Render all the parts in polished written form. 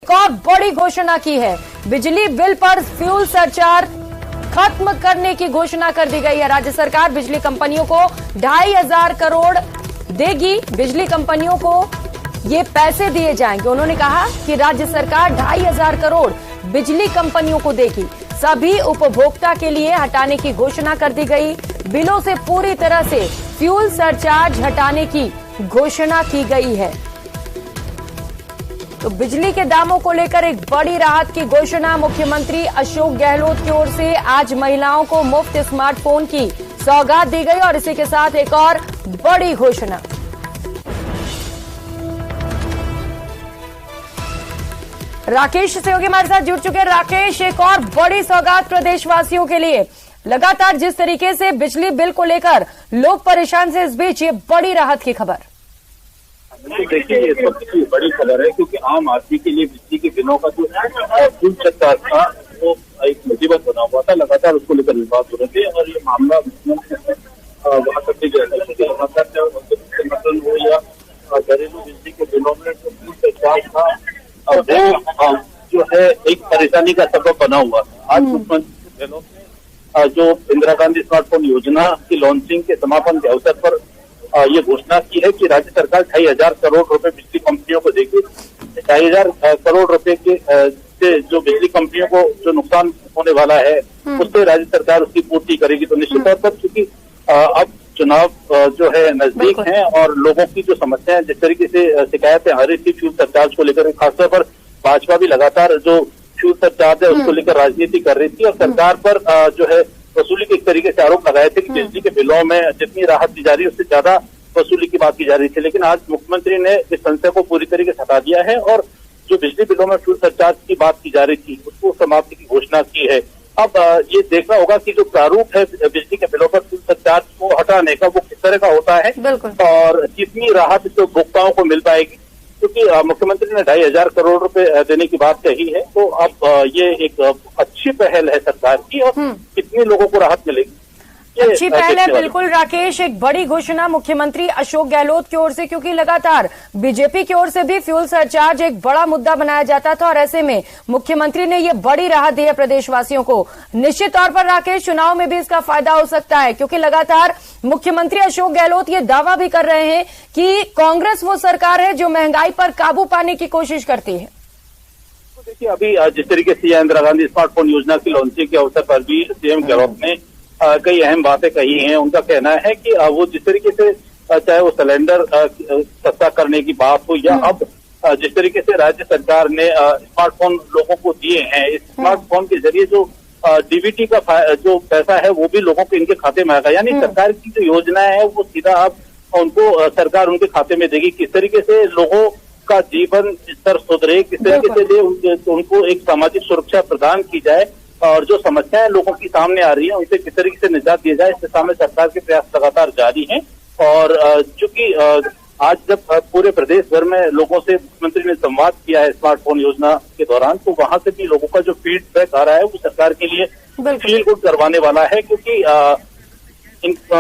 एक और बड़ी घोषणा की है। बिजली बिल पर फ्यूल सरचार्ज खत्म करने की घोषणा कर दी गई है। राज्य सरकार बिजली कंपनियों को 2,500 करोड़ देगी। बिजली कंपनियों को ये पैसे दिए जाएंगे। उन्होंने कहा कि राज्य सरकार 2,500 करोड़ बिजली कंपनियों को देगी। सभी उपभोक्ता के लिए हटाने की घोषणा कर दी गई। बिलों से पूरी तरह से फ्यूल सरचार्ज हटाने की घोषणा की गई है। तो बिजली के दामों को लेकर एक बड़ी राहत की घोषणा मुख्यमंत्री अशोक गहलोत की ओर से। आज महिलाओं को मुफ्त स्मार्टफोन की सौगात दी गई और इसी के साथ एक और बड़ी घोषणा। राकेश सहयोगी हमारे साथ जुड़ चुके हैं। राकेश, एक और बड़ी सौगात प्रदेशवासियों के लिए। लगातार जिस तरीके से बिजली बिल को लेकर लोग परेशान से, इस बीच ये बड़ी राहत की खबर। देखिए, ये सबसे बड़ी खबर है क्योंकि आम आदमी के लिए बिजली के बिलों का जो फ्यूल सरचार्ज था वो एक मुसीबत बना हुआ था। लगातार उसको लेकर विवाद हो रहे थे और ये मामला वहां तक भी हो या घरेलू बिजली के बिलों में जो फ्यूल सरचार्ज था वो जो है एक परेशानी का सबब बना हुआ। आज मुख्यमंत्री गहलोत ने जो इंदिरा गांधी स्मार्टफोन योजना की लॉन्चिंग के समापन के अवसर पर ये घोषणा की है कि राज्य सरकार 2,500 करोड़ रुपए बिजली कंपनियों को देगी। 2,500 करोड़ रुपए के से जो बिजली कंपनियों को जो नुकसान होने वाला है उससे राज्य सरकार उसकी पूर्ति करेगी। तो निश्चित तौर पर क्योंकि अब चुनाव जो है नजदीक है और लोगों की जो समस्याएं जिस तरीके से शिकायतें आ रही थी फ्यूल सरचार्ज को लेकर, खासतौर पर भाजपा भी लगातार जो फ्यूल सरचार्ज है उसको लेकर राजनीति कर रही थी और सरकार पर जो है वसूली के एक तरीके से आरोप लगाए थे कि बिजली के बिलों में जितनी राहत दी जा रही है उससे ज्यादा वसूली की बात की जा रही थी। लेकिन आज मुख्यमंत्री ने इस संशय को पूरी तरीके से हटा दिया है और जो बिजली बिलों में फ्यूल सरचार्ज की बात की जा रही थी उसको समाप्ति की घोषणा की है। अब ये देखना होगा कि जो प्रारूप है बिजली के बिलों पर फ्यूल सरचार्ज को हटाने का वो किस तरह का होता है और कितनी राहत जो उपभोक्ताओं को मिल पाएगी, क्योंकि मुख्यमंत्री ने 2,500 करोड़ रुपए देने की बात कही है। तो अब ये एक अच्छी पहल है सरकार की और कितने लोगों को राहत मिलेगी, अच्छी पहल है। बिल्कुल राकेश, एक बड़ी घोषणा मुख्यमंत्री अशोक गहलोत की ओर से, क्योंकि लगातार बीजेपी की ओर से भी फ्यूल सरचार्ज एक बड़ा मुद्दा बनाया जाता था और ऐसे में मुख्यमंत्री ने ये बड़ी राहत दी है प्रदेशवासियों को। निश्चित तौर पर राकेश, चुनाव में भी इसका फायदा हो सकता है, क्योंकि लगातार मुख्यमंत्री अशोक गहलोत ये दावा भी कर रहे हैं कि कांग्रेस वो सरकार है जो महंगाई पर काबू पाने की कोशिश करती है। तो देखिए, अभी जिस तरीके से इंदिरा गांधी स्मार्टफोन योजना की लॉन्चिंग के अवसर पर भी सीएम गहलोत ने कई अहम बातें कही हैं। उनका कहना है कि वो जिस तरीके से चाहे वो सिलेंडर सस्ता करने की बात हो या अब जिस तरीके से राज्य सरकार ने स्मार्टफोन लोगों को दिए हैं, इस स्मार्टफोन के जरिए जो डीबीटी का जो पैसा है वो भी लोगों के इनके खाते में आएगा। यानी सरकार की जो योजना है वो सीधा अब उनको सरकार उनके खाते में देगी। किस तरीके से लोगों का जीवन स्तर सुधरे, किस तरीके से उनको एक सामाजिक सुरक्षा प्रदान की जाए और जो समस्याएं लोगों की सामने आ रही है उनसे किस तरीके से निजात दिया जाए, इसके सामने सरकार के प्रयास लगातार जारी हैं। और चूंकि आज जब पूरे प्रदेश भर में लोगों से मुख्यमंत्री ने संवाद किया है स्मार्टफोन योजना के दौरान, तो वहां से भी लोगों का जो फीडबैक आ रहा है वो सरकार के लिए फील गुड करवाने वाला है, क्योंकि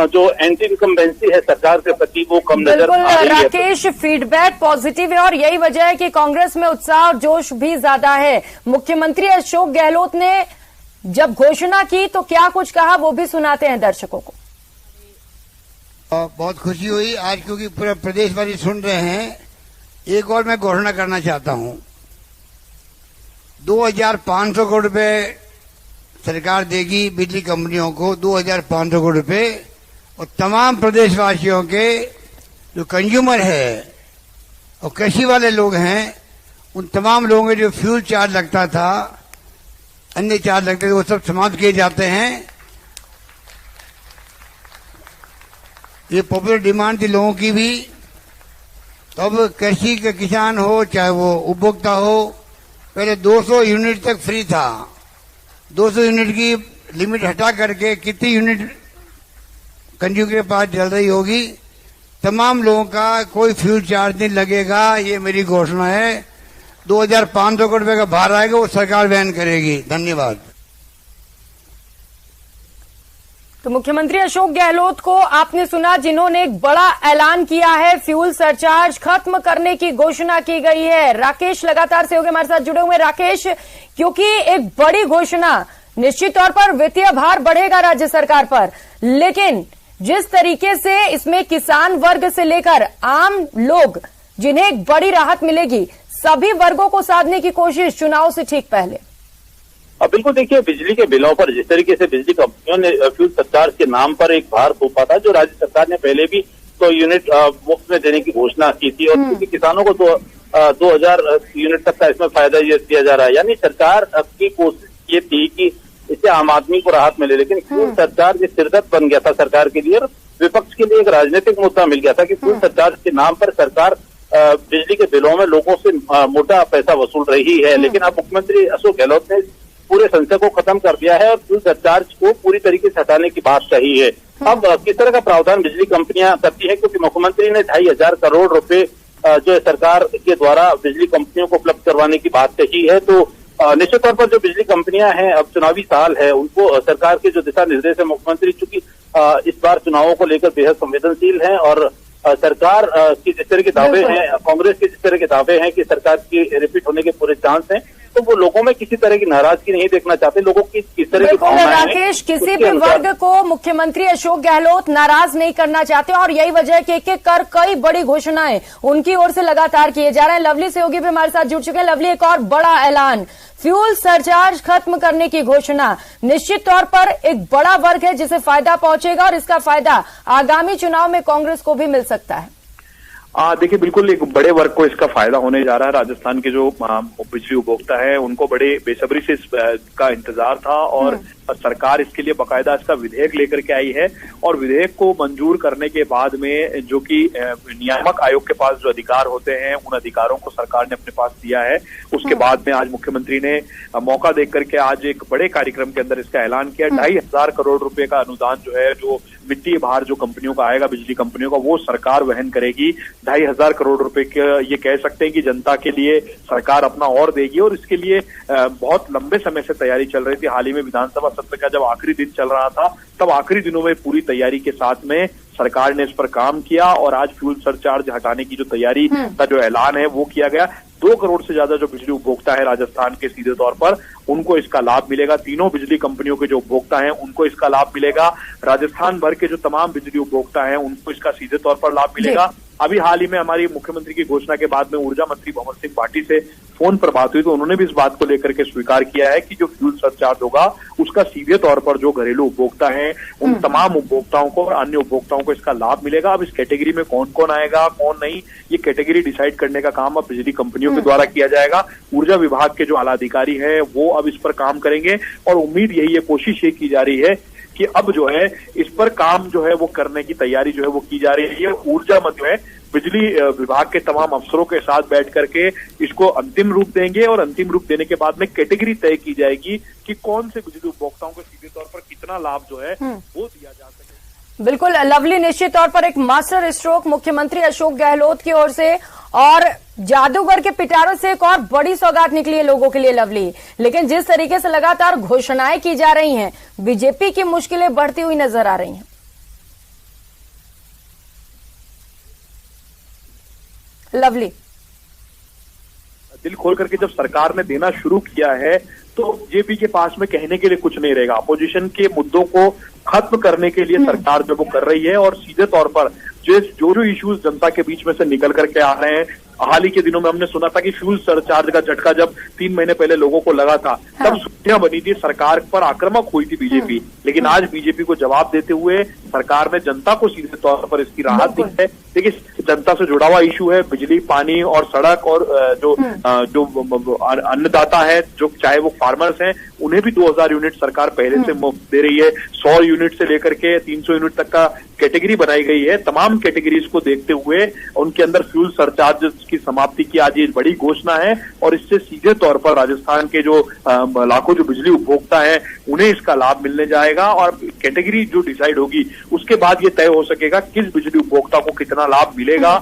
जो एंटी इनकम्बेंसी है सरकार के प्रति वो कम नजर आ रही है। राकेश, फीडबैक पॉजिटिव है और यही वजह है कि कांग्रेस में उत्साह और जोश भी ज्यादा है। मुख्यमंत्री अशोक गहलोत ने जब घोषणा की तो क्या कुछ कहा वो भी सुनाते हैं दर्शकों को। बहुत खुशी हुई आज, क्योंकि पूरा प्रदेशवासी सुन रहे हैं। एक और मैं घोषणा करना चाहता हूं, 2,500 करोड़ रुपए सरकार देगी बिजली कंपनियों को, 2,500 करोड़ रुपए, और तमाम प्रदेशवासियों के जो कंज्यूमर है और कृषि वाले लोग हैं उन तमाम लोगों के जो फ्यूल चार्ज लगता था, अन्य चार्ज लगते थे, वो सब समाप्त किए जाते हैं। ये पॉपुलर डिमांड थी लोगों की भी। तो अब कृषि के किसान हो चाहे वो उपभोक्ता हो, पहले 200 यूनिट तक फ्री था, 200 यूनिट की लिमिट हटा करके कितनी यूनिट कंज्यूमर के पास जल रही होगी, तमाम लोगों का कोई फ्यूल चार्ज नहीं लगेगा। ये मेरी घोषणा है। 2,500 करोड़ रुपए का भार आएगा वो सरकार वहन करेगी। धन्यवाद। तो मुख्यमंत्री अशोक गहलोत को आपने सुना, जिन्होंने एक बड़ा ऐलान किया है, फ्यूल सरचार्ज खत्म करने की घोषणा की गई है। राकेश लगातार से होंगे हमारे साथ जुड़े हुए। राकेश, क्योंकि एक बड़ी घोषणा, निश्चित तौर पर वित्तीय भार बढ़ेगा राज्य सरकार पर, लेकिन जिस तरीके से इसमें किसान वर्ग से लेकर आम लोग जिन्हें एक बड़ी राहत मिलेगी, सभी वर्गों को साधने की कोशिश चुनाव से ठीक पहले। अब बिल्कुल देखिए, बिजली के बिलों पर जिस तरीके से बिजली कंपनियों ने फ्यूल सरचार्ज के नाम पर एक भार थोपा था, जो राज्य सरकार ने पहले भी 100 यूनिट मुफ्त में देने की घोषणा की थी, और क्योंकि किसानों को 2000 यूनिट तक का इसमें फायदा दिया जा रहा है। यानी सरकार की कोशिश ये थी कि इससे आम आदमी को राहत मिले, लेकिन फ्यूल सरचार्ज सिरदर्द बन गया था सरकार के लिए, और विपक्ष के लिए एक राजनीतिक मुद्दा मिल गया था कि फ्यूल सरचार्ज के नाम पर सरकार बिजली के बिलों में लोगों से मोटा पैसा वसूल रही है। लेकिन अब मुख्यमंत्री अशोक गहलोत ने पूरे संशय को खत्म कर दिया है और फ्यूल सरचार्ज को पूरी तरीके से हटाने की बात कही है। अब किस तरह का प्रावधान बिजली कंपनियां करती है, क्योंकि मुख्यमंत्री ने 2,500 करोड़ रुपए जो है सरकार के द्वारा बिजली कंपनियों को उपलब्ध करवाने की बात कही है। तो निश्चित तौर पर जो बिजली कंपनियां हैं, अब चुनावी साल है, उनको सरकार के जो दिशा निर्देश है, मुख्यमंत्री चूंकि इस बार चुनावों को लेकर बेहद संवेदनशील है, और सरकार की जिस तरह के दावे हैं, कांग्रेस के जिस तरह के दावे हैं कि सरकार की रिपीट होने के पूरे चांस हैं, तो वो लोगों में किसी तरह की नाराजगी नहीं देखना चाहते। लोगों की किस तरह की राकेश, किसी भी वर्ग को मुख्यमंत्री अशोक गहलोत नाराज नहीं करना चाहते, और यही वजह है कि एक एक कर कई बड़ी घोषणाएं उनकी ओर से लगातार किए जा रहे हैं। लवली सहयोगी भी हमारे साथ जुड़ चुके हैं। लवली, एक और बड़ा ऐलान, फ्यूल सरचार्ज खत्म करने की घोषणा, निश्चित तौर पर एक बड़ा वर्ग है जिसे फायदा पहुंचेगा, और इसका फायदा आगामी चुनाव में कांग्रेस को भी मिल सकता है। देखिए, बिल्कुल एक बड़े वर्ग को इसका फायदा होने जा रहा है। राजस्थान के जो बिजली उपभोक्ता है, उनको बड़े बेसब्री से इसका इंतजार था, और सरकार इसके लिए बाकायदा इसका विधेयक लेकर के आई है, और विधेयक को मंजूर करने के बाद में जो कि नियामक आयोग के पास जो अधिकार होते हैं, उन अधिकारों को सरकार ने अपने पास दिया है। उसके बाद में आज मुख्यमंत्री ने मौका देख करके आज एक बड़े कार्यक्रम के अंदर इसका ऐलान किया। 2,500 करोड़ रुपए का अनुदान जो है, जो वित्तीय भार जो कंपनियों का आएगा, बिजली कंपनियों का, वो सरकार वहन करेगी। 2,500 करोड़ रुपए के ये कह सकते हैं कि जनता के लिए सरकार अपना और देगी, और इसके लिए बहुत लंबे समय से तैयारी चल रही थी। हाल ही में विधानसभा सत्र का जब आखिरी दिन चल रहा था, तब आखिरी दिनों में पूरी तैयारी के साथ में सरकार ने इस पर काम किया, और आज फ्यूल सरचार्ज हटाने की जो तैयारी का जो ऐलान है वो किया गया। 2 करोड़ से ज्यादा जो बिजली उपभोक्ता है राजस्थान के, सीधे तौर पर उनको इसका लाभ मिलेगा। तीनों बिजली कंपनियों के जो उपभोक्ता हैं उनको इसका लाभ मिलेगा। राजस्थान भर के जो तमाम बिजली उपभोक्ता हैं उनको इसका सीधे तौर पर लाभ मिलेगा। अभी हाल ही में हमारी मुख्यमंत्री की घोषणा के बाद में ऊर्जा मंत्री भंवर सिंह भाटी से फोन पर बात हुई, तो उन्होंने भी इस बात को लेकर के स्वीकार किया है कि जो फ्यूल सरचार्ज होगा उसका सीधे तौर पर जो घरेलू उपभोक्ता हैं उन तमाम उपभोक्ताओं को और अन्य उपभोक्ताओं को इसका लाभ मिलेगा। अब इस कैटेगरी में कौन कौन आएगा, कौन नहीं, ये कैटेगरी डिसाइड करने का काम अब बिजली कंपनियों के द्वारा किया जाएगा। ऊर्जा विभाग के जो आला अधिकारी है वो अब इस पर काम करेंगे, और उम्मीद यही है, कोशिश ये की जा रही है कि अब जो है इस पर काम जो है वो करने की तैयारी जो है वो की जा रही है। ऊर्जा मंत्री बिजली विभाग के तमाम अफसरों के साथ बैठ करके इसको अंतिम रूप देंगे, और अंतिम रूप देने के बाद में कैटेगरी तय की जाएगी कि कौन से बिजली उपभोक्ताओं को सीधे तौर पर कितना लाभ जो है वो दिया जा सके। बिल्कुल लवली, निश्चित तौर पर एक मास्टर स्ट्रोक मुख्यमंत्री अशोक गहलोत की ओर से, और जादूगर के पिटारों से एक और बड़ी सौगात निकली है लोगों के लिए लवली। लेकिन जिस तरीके से लगातार घोषणाएं की जा रही हैं, बीजेपी की मुश्किलें बढ़ती हुई नजर आ रही हैं। लवली, दिल खोल करके जब सरकार ने देना शुरू किया है, तो बीजेपी के पास में कहने के लिए कुछ नहीं रहेगा। अपोजिशन के मुद्दों को खत्म करने के लिए सरकार जो वो कर रही है, और सीधे तौर पर जो इश्यूज जनता के बीच में से निकल करके आ रहे हैं। हाल ही के दिनों में हमने सुना था कि फ्यूल सरचार्ज का झटका जब 3 महीने पहले लोगों को लगा था, तब सुर्खियां बनी थी, सरकार पर आक्रामक हुई थी बीजेपी। लेकिन आज बीजेपी को जवाब देते हुए सरकार ने जनता को सीधे तौर पर इसकी राहत दी है। देखिए, जनता से जुड़ा हुआ इशू है, बिजली, पानी और सड़क, और जो अन्नदाता है, जो चाहे वो फार्मर्स हैं, उन्हें भी 2,000 यूनिट सरकार पहले से मुफ्त दे रही है। 100 यूनिट से लेकर के 300 यूनिट तक का कैटेगरी बनाई गई है। तमाम कैटेगरीज को देखते हुए उनके अंदर फ्यूल सरचार्ज की समाप्ति की आज ये बड़ी घोषणा है, और इससे सीधे तौर पर राजस्थान के जो लाखों जो बिजली उपभोक्ता हैं उन्हें इसका लाभ मिलने जाएगा। और कैटेगरी जो डिसाइड होगी उसके बाद ये तय हो सकेगा किस बिजली उपभोक्ता को कितना लाभ मिलेगा।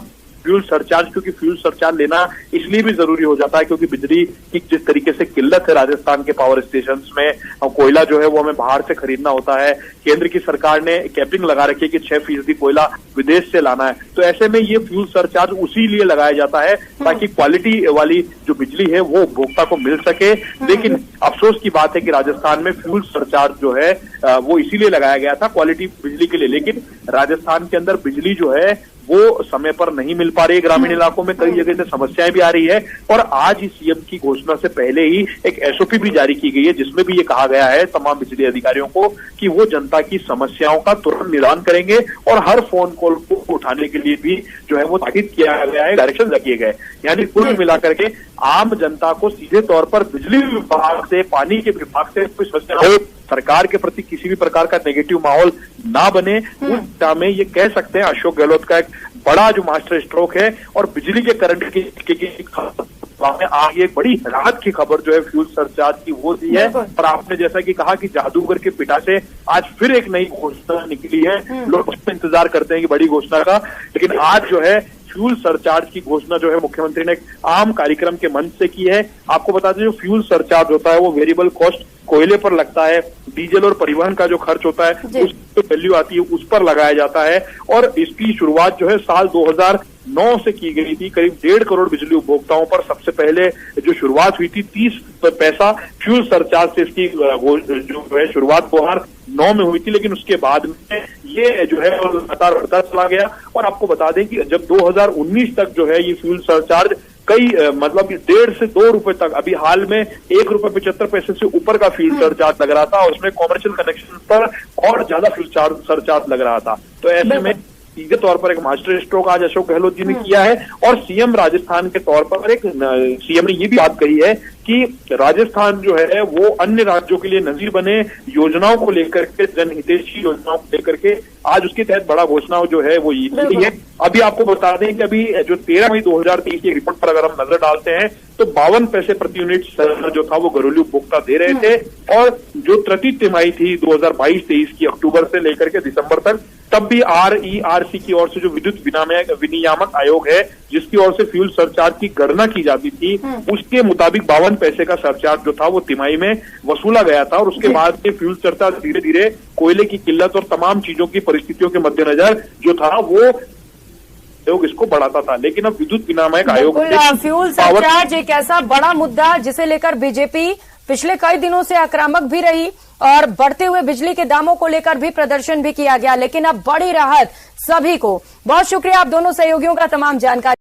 फ्यूल सरचार्ज, क्योंकि फ्यूल सरचार्ज लेना इसलिए भी जरूरी हो जाता है क्योंकि बिजली की जिस तरीके से किल्लत है राजस्थान के पावर स्टेशन में, कोयला जो है वो हमें बाहर से खरीदना होता है। केंद्र की सरकार ने कैपिंग लगा रखी है कि 6% कोयला विदेश से लाना है, तो ऐसे में ये फ्यूल सरचार्ज उसी लिए लगाया जाता है ताकि क्वालिटी वाली जो बिजली है वो उपभोक्ता को मिल सके। लेकिन अफसोस की बात है कि राजस्थान में फ्यूल सरचार्ज जो है वो इसीलिए लगाया गया था क्वालिटी बिजली के लिए, लेकिन राजस्थान के अंदर बिजली जो है वो समय पर नहीं मिल पा रही है। ग्रामीण इलाकों में कई जगह से समस्याएं भी आ रही है और आज ही सीएम की घोषणा से पहले ही एक एसओपी भी जारी की गई है जिसमें भी ये कहा गया है तमाम बिजली अधिकारियों को कि वो जनता की समस्याओं का तुरंत निदान करेंगे और हर फोन कॉल को उठाने के लिए भी जो है वो ताकीद किया गया है, डायरेक्शन दिए गए। यानी कुल मिलाकर के आम जनता को सीधे तौर पर बिजली विभाग से, पानी के विभाग से कोई समस्या हो, सरकार के प्रति किसी भी प्रकार का नेगेटिव माहौल ना बने, उस दिशा में ये कह सकते हैं अशोक गहलोत का एक बड़ा जो मास्टर स्ट्रोक है। और बिजली के करंट की आगे एक बड़ी राहत की खबर जो है फ्यूल सरचार्ज की वो दी है। और आपने जैसा कि कहा कि जादूगर के पिटा से आज फिर एक नई घोषणा निकली है। लोग उसमें इंतजार करते हैं कि बड़ी घोषणा का, लेकिन आज जो है फ्यूल सरचार्ज की घोषणा जो है मुख्यमंत्री ने एक आम कार्यक्रम के मंच से की है। आपको बता दें जो फ्यूल सरचार्ज होता है वो वेरिएबल कॉस्ट कोयले पर लगता है, डीजल और परिवहन का जो खर्च होता है उस वैल्यू आती है उस पर लगाया जाता है। और इसकी शुरुआत जो है साल 2009 से की गई थी। करीब 1.5 करोड़ बिजली उपभोक्ताओं पर सबसे पहले जो शुरुआत हुई थी 30 पैसा फ्यूल सरचार्ज से इसकी जो है शुरुआत 2009 में हुई थी, लेकिन उसके बाद में ये जो है लगातार बढ़ता चला गया। और आपको बता दें कि जब 2019 तक जो है ये फ्यूल सरचार्ज कई मतलब 1.5 से 2 रुपए तक, अभी हाल में 1 रुपए 75 पैसे से ऊपर का फ्यूल सरचार्ज लग रहा था और उसमें कॉमर्शियल कनेक्शन पर और ज्यादा फ्यूल सरचार्ज लग रहा था। तो ऐसे में सीधे तौर पर एक मास्टर स्ट्रोक आज अशोक गहलोत जी ने किया है। और सीएम राजस्थान के तौर पर एक सीएम ने ये भी बात कही है कि राजस्थान जो है वो अन्य राज्यों के लिए नजीर बने, योजनाओं को लेकर के, जनहितैषी योजनाओं को लेकर के आज उसके तहत बड़ा घोषणा जो है वो ये है। अभी आपको बता दें कि अभी जो 13 मई 2023 की रिपोर्ट पर अगर हम नजर डालते हैं तो 52 पैसे प्रति यूनिट जो था वो घरेलू उपभोक्ता दे रहे थे। और जो तृतीय तिमाही थी 2022-23 की अक्टूबर से लेकर के दिसंबर तक, तब भी RERC की ओर से जो विद्युत विनियामक आयोग है जिसकी ओर से फ्यूल सरचार्ज की गणना की जाती थी, उसके मुताबिक 52 पैसे का सरचार्ज जो था वो तिमाही में वसूला गया था। और उसके बाद से फ्यूल सरचार्ज धीरे धीरे कोयले की किल्लत और तमाम चीजों की परिस्थितियों के मद्देनजर जो था वो आयोग इसको बढ़ाता था। लेकिन अब विद्युत विनियामक आयोग फ्यूल सरचार्ज एक ऐसा बड़ा मुद्दा जिसे लेकर बीजेपी पिछले कई दिनों से आक्रामक भी रही और बढ़ते हुए बिजली के दामों को लेकर भी प्रदर्शन भी किया गया, लेकिन अब बड़ी राहत सभी को। बहुत शुक्रिया आप दोनों सहयोगियों का तमाम जानकारी